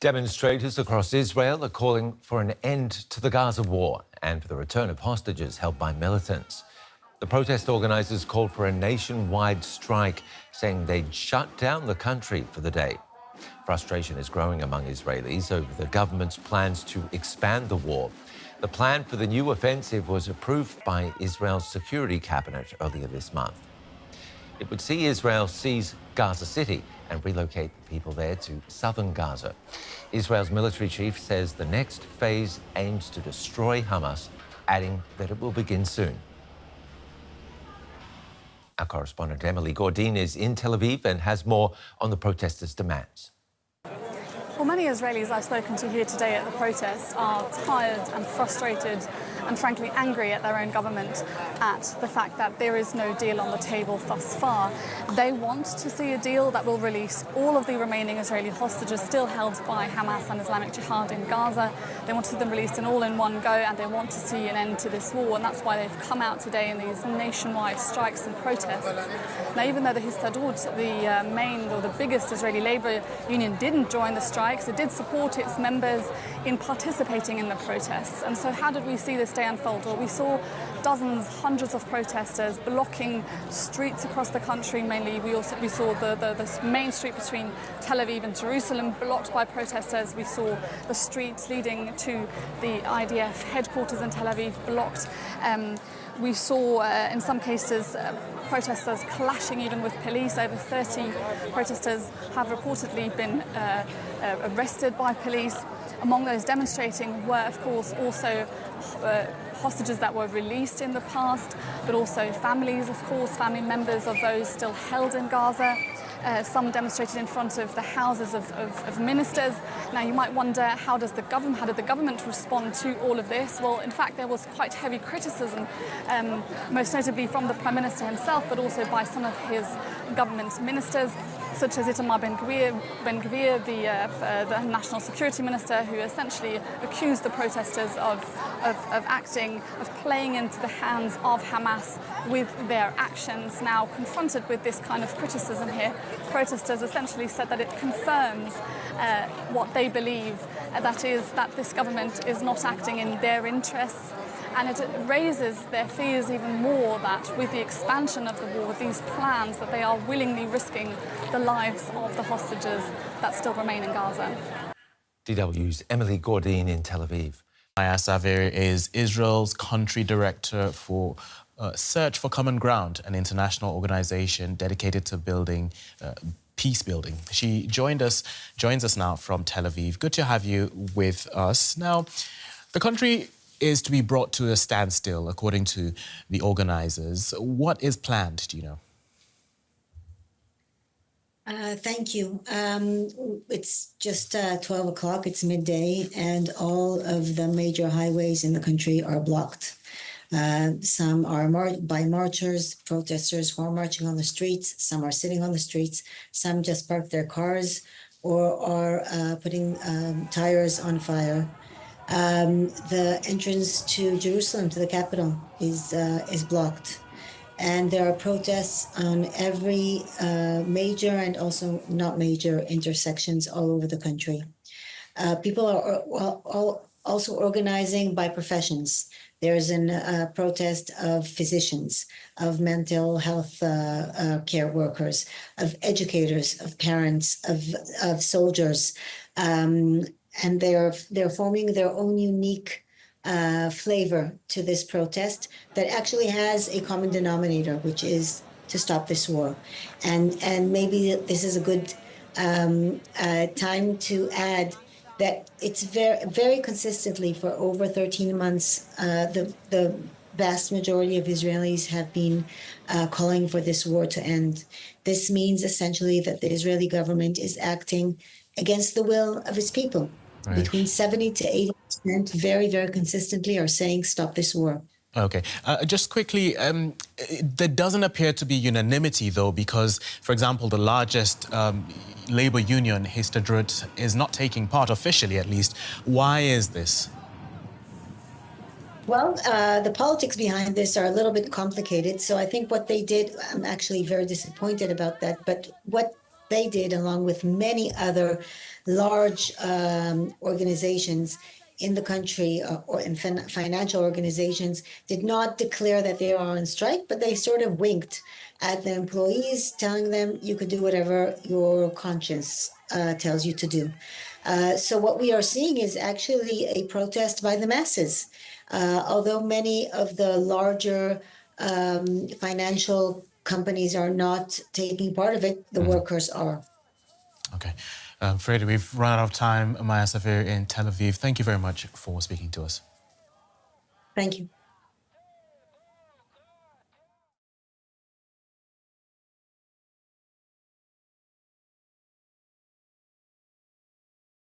Demonstrators across Israel are calling for an end to the Gaza war and for the return of hostages held by militants. The protest organisers called for a nationwide strike, saying they'd shut down the country for the day. Frustration is growing among Israelis over the government's plans to expand the war. The plan for the new offensive was approved by Israel's security cabinet earlier this month. It would see Israel seize Gaza City and relocate the people there to southern Gaza. Israel's military chief says the next phase aims to destroy Hamas, adding that it will begin soon. Our correspondent Emily Gordine is in Tel Aviv and has more on the protesters' demands. Well, many Israelis I've spoken to here today at the protest are tired and frustrated and frankly angry at their own government at the fact that there is no deal on the table thus far. They want to see a deal that will release all of the remaining Israeli hostages still held by Hamas and Islamic Jihad in Gaza. They want to see them released all in one go, and they want to see an end to this war, and that's why they've come out today in these nationwide strikes and protests. Now, even though the Histadrut, the biggest Israeli labour union, didn't join the strikes, it did support its members in participating in the protests. And so how did we see this day unfold? Well, we saw dozens, hundreds of protesters blocking streets across the country. Mainly, we saw the main street between Tel Aviv and Jerusalem blocked by protesters. We saw the streets leading to the IDF headquarters in Tel Aviv blocked. We saw, in some cases, protesters clashing even with police. Over 30 protesters have reportedly been arrested by police. Among those demonstrating were, of course, also hostages that were released in the past, but also families, of course, family members of those still held in Gaza. Some demonstrated in front of the houses of ministers. Now, you might wonder, how did the government respond to all of this? Well, in fact, there was quite heavy criticism, most notably from the Prime Minister himself, but also by some of his government ministers, such as Itamar Ben-Gvir, the National Security Minister, who essentially accused the protesters of playing into the hands of Hamas with their actions. Now, confronted with this kind of criticism here, protesters essentially said that it confirms what they believe, that is, that this government is not acting in their interests. And it raises their fears even more that with the expansion of the war, these plans, that they are willingly risking the lives of the hostages that still remain in Gaza. DW's Emily Gordine in Tel Aviv. Maya Savir is Israel's country director for Search for Common Ground, an international organization dedicated to building peace building. She joins us now from Tel Aviv. Good to have you with us. Now, the country is to be brought to a standstill, according to the organizers. What is planned, do you know? Thank you. It's just 12 o'clock, it's midday, and all of the major highways in the country are blocked. Some are by marchers, protesters who are marching on the streets. Some are sitting on the streets. Some just parked their cars or are putting tires on fire. The entrance to Jerusalem, to the capital, is blocked. And there are protests on every major and also not major intersections all over the country. People are also organizing by professions. There's a protest of physicians, of mental health care workers, of educators, of parents, of soldiers. And they're forming their own unique flavor to this protest that actually has a common denominator, which is to stop this war. And maybe this is a good time to add that it's very consistently for over 13 months, the vast majority of Israelis have been calling for this war to end. This means essentially that the Israeli government is acting against the will of its people. Right. Between 70 to 80% very, very consistently are saying stop this war. OK. Just quickly, there doesn't appear to be unanimity, though, because, for example, the largest labour union, Histadrut, is not taking part, officially at least. Why is this? Well, the politics behind this are a little bit complicated. So I think what they did, I'm actually very disappointed about that. But what they did, along with many other large organizations in the country or in financial organizations, did not declare that they are on strike, but they sort of winked at the employees, telling them you could do whatever your conscience tells you to do. So what we are seeing is actually a protest by the masses. Although many of the larger financial companies are not taking part of it, the workers are. Okay. Freddie, we've run out of time. Maya Savir in Tel Aviv, thank you very much for speaking to us. Thank you.